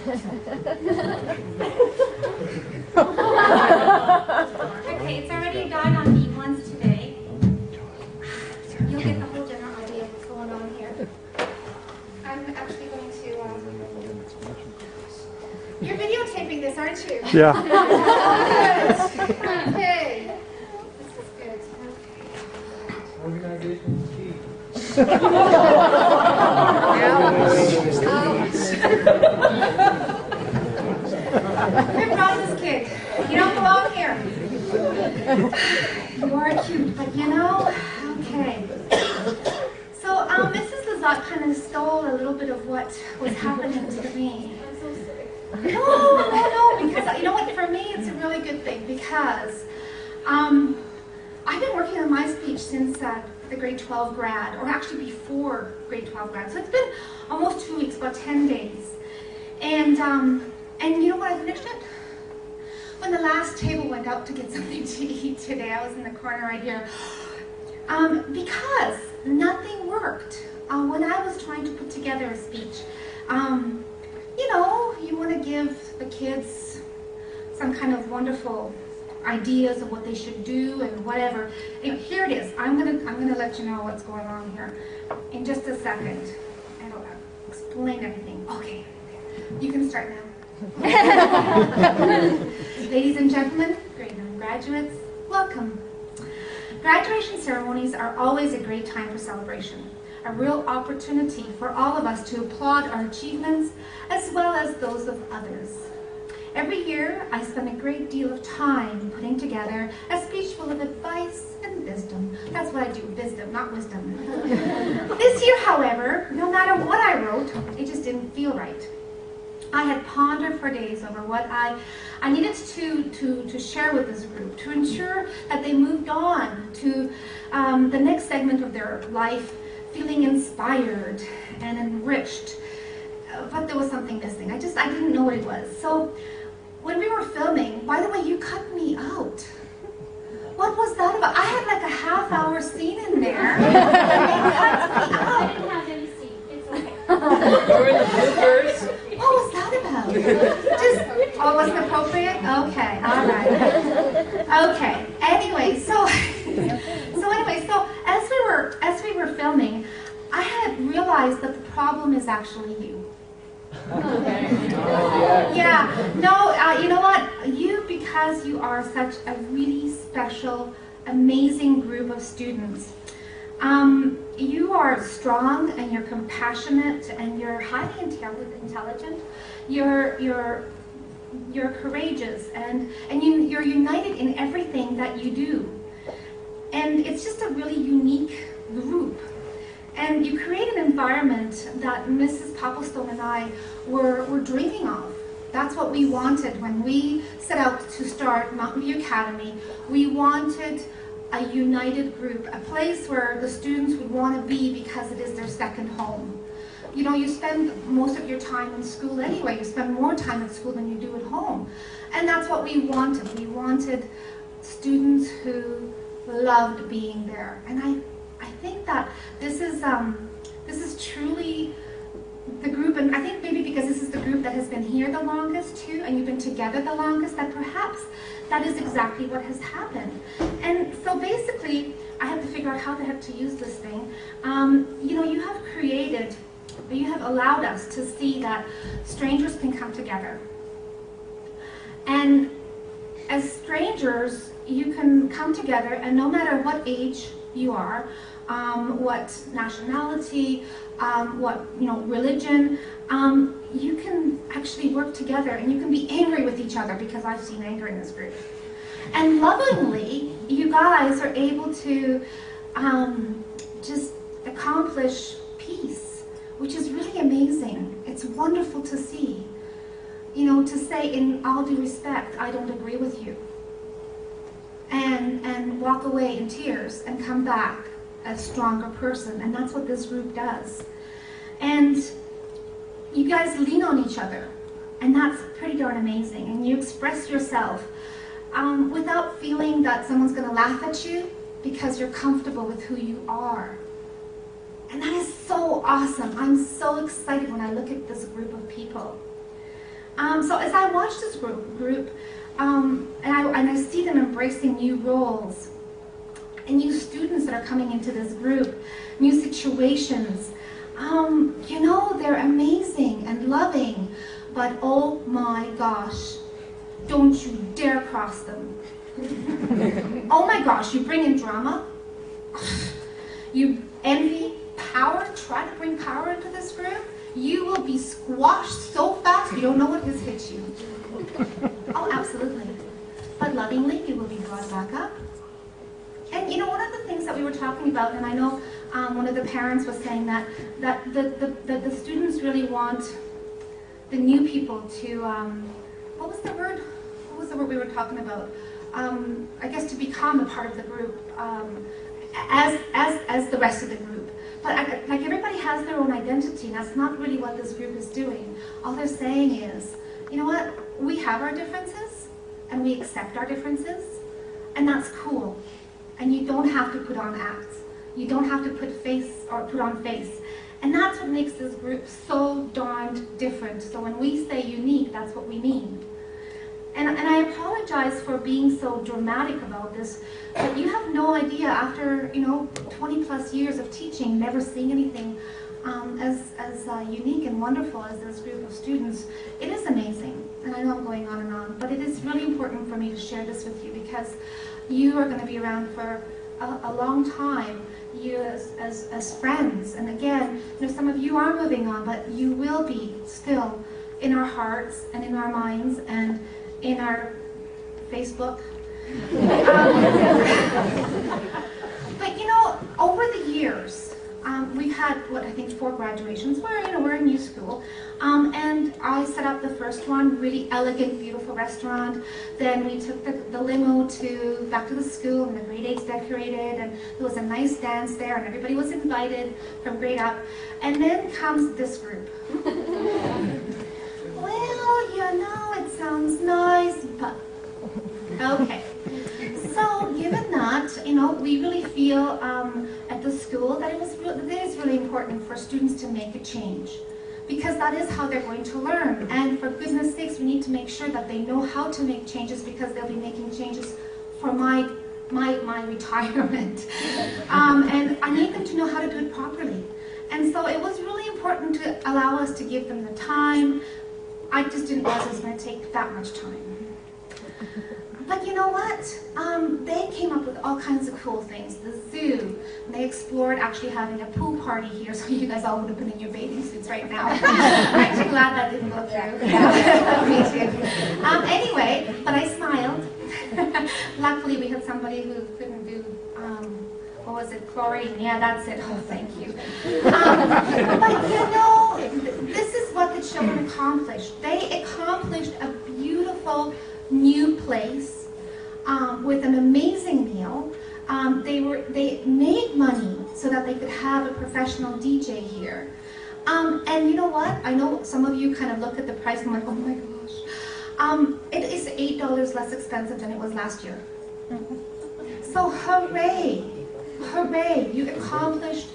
Okay, it's already done on the ones today. You'll get the whole general idea of what's going on here. I'm actually going to... You're videotaping this, aren't you? Yeah. Good. Okay. This is good. Okay. Organization is key. Who brought this kid? You don't belong here. You are cute, but you know, okay. So, Mrs. Lazat kind of stole a little bit of what was happening to me. No, because you know what, for me it's a really good thing because I've been working on my speech since the grade 12 grad, or actually before grade 12 grad. So it's been almost 2 weeks, about 10 days. And you know what, I finished it? When the last table went out to get something to eat today, I was in the corner right here. Because nothing worked. When I was trying to put together a speech, you know, you want to give the kids some kind of wonderful ideas of what they should do and whatever. Anyway, here it is. I'm gonna let you know what's going on here in just a second. I don't explain everything. Okay, you can start now. Ladies and gentlemen, grade 9 graduates, welcome. Graduation ceremonies are always a great time for celebration, a real opportunity for all of us to applaud our achievements as well as those of others. Every year, I spend a great deal of time putting together a speech full of advice and wisdom. That's what I do, wisdom, not wisdom. This year, however, no matter what I wrote, it just didn't feel right. I had pondered for days over what I needed to share with this group to ensure that they moved on to the next segment of their life feeling inspired and enriched. But there was something missing. I didn't know what it was. So when we were filming, by the way, you cut me out. What was that about? I had like a half-hour scene in there. And you cut me out. I didn't have any scene. It's okay. You're in the bloopers. What was that about? Oh, it wasn't appropriate? Okay, all right. Okay. Anyway, so as we were filming, I had realized that the problem is actually you. Yeah. No, you know what? You, because you are such a really special, amazing group of students. You are strong and you're compassionate and you're highly intelligent. You're courageous and you're united in everything that you do. And it's just a really unique group. And you create an environment that Mrs. Popplestone and I were dreaming of. That's what we wanted when we set out to start Mountain View Academy. We wanted a united group, a place where the students would want to be because it is their second home. You know, you spend most of your time in school anyway. You spend more time at school than you do at home. And that's what we wanted. We wanted students who loved being there. And I think that this is truly the group, and I think maybe because this is the group that has been here the longest too, and you've been together the longest, that perhaps that is exactly what has happened. And so basically, I had to figure out how the heck to use this thing. You know, you have allowed us to see that strangers can come together. And as strangers, you can come together, and no matter what age you are, what nationality, what religion, you can actually work together, and you can be angry with each other, because I've seen anger in this group. And lovingly, you guys are able to just accomplish peace, which is really amazing. It's wonderful to see. You know, to say in all due respect, I don't agree with you. And walk away in tears and come back a stronger person. And that's what this group does. And you guys lean on each other. And that's pretty darn amazing. And you express yourself without feeling that someone's going to laugh at you, because you're comfortable with who you are. And that is so awesome. I'm so excited when I look at this group of people. So as I watch this group and I see them embracing new roles and new students that are coming into this group, new situations, you know, they're amazing and loving, but oh my gosh, don't you dare cross them. Oh my gosh, you bring in drama, you envy, power, try to bring power into this group, you will be squashed so fast you don't know what has hit you. Oh, absolutely. But lovingly, you will be brought back up. And you know, one of the things that we were talking about, and I know one of the parents was saying that the students really want the new people to, what was the word? What was the word we were talking about? I guess to become a part of the group as the rest of the group. But like everybody has their own identity, and that's not really what this group is doing. All they're saying is, you know what? We have our differences, and we accept our differences, and that's cool. And you don't have to put on acts. You don't have to put on face. And that's what makes this group so darned different. So when we say unique, that's what we mean. And I apologize for being so dramatic about this, but you have no idea, after 20 plus years of teaching, never seeing anything as unique and wonderful as this group of students. It is amazing, and I know I'm going on and on, but it is really important for me to share this with you because you are going to be around for a long time, you as friends. And again, some of you are moving on, but you will be still in our hearts and in our minds and in our Facebook. But over the years, we've had, I think 4 graduations. We're in new school. And I set up the first one, really elegant, beautiful restaurant. Then we took the limo back to the school, and the grade 8s decorated, and there was a nice dance there, and everybody was invited from grade up. And then comes this group. Well, it sounds nice, but okay. So, given that, we really feel at the school that it is really important for students to make a change, because that is how they're going to learn. And for goodness sakes, we need to make sure that they know how to make changes, because they'll be making changes for my retirement. And I need them to know how to do it properly. And so it was really important to allow us to give them the time. I just didn't realize it was going to take that much time. But you know what? They came up with all kinds of cool things. The zoo. They explored actually having a pool party here, so you guys all would have been in your bathing suits right now. I'm actually glad that didn't go through. Yeah. Me too. Anyway, but I smiled. Luckily, we had somebody who couldn't do, what was it, chlorine? Yeah, that's it. Oh, thank you. But this is what the children accomplished. They accomplished a beautiful new place with an amazing meal. They made money so that they could have a professional DJ here. And you know what? I know some of you kind of look at the price and I'm like, oh my gosh. It is $8 less expensive than it was last year. So hooray! Hooray! You accomplished